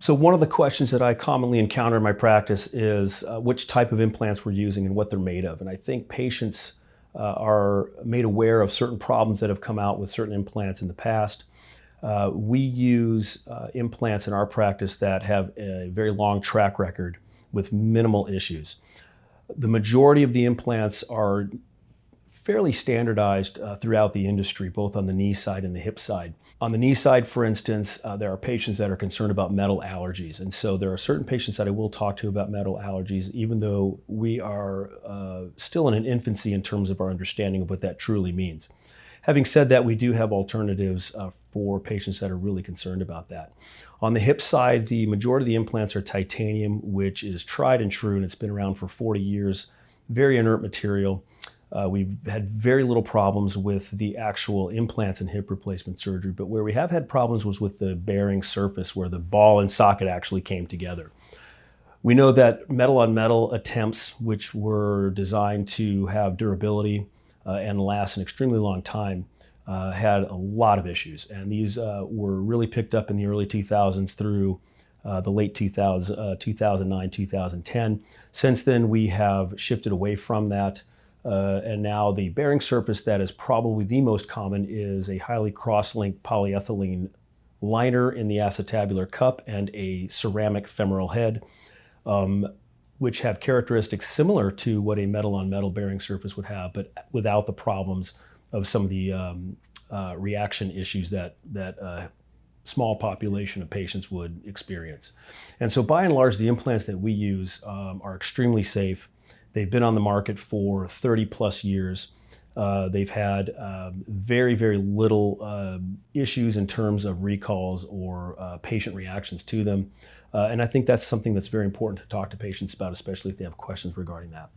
So one of the questions that I commonly encounter in my practice is which type of implants we're using and what they're made of. And I think patients are made aware of certain problems that have come out with certain implants in the past. We use implants in our practice that have a very long track record with minimal issues. The majority of the implants are fairly standardized throughout the industry, both on the knee side and the hip side. On the knee side, for instance, there are patients that are concerned about metal allergies. And so there are certain patients that I will talk to about metal allergies, even though we are still in an infancy in terms of our understanding of what that truly means. Having said that, we do have alternatives for patients that are really concerned about that. On the hip side, the majority of the implants are titanium, which is tried and true, and it's been around for 40 years. Very inert material. We've had very little problems with the actual implants and hip replacement surgery, but where we have had problems was with the bearing surface where the ball and socket actually came together. We know that metal-on-metal attempts, which were designed to have durability and last an extremely long time, had a lot of issues. And these were really picked up in the early 2000s through the late 2009, 2010. Since then, we have shifted away from that. And now the bearing surface that is probably the most common is a highly cross-linked polyethylene liner in the acetabular cup and a ceramic femoral head, which have characteristics similar to what a metal-on-metal bearing surface would have, but without the problems of some of the reaction issues that a small population of patients would experience. And so by and large, the implants that we use are extremely safe. They've been on the market for 30 plus years. They've had very, very little issues in terms of recalls or patient reactions to them. And I think that's something that's very important to talk to patients about, especially if they have questions regarding that.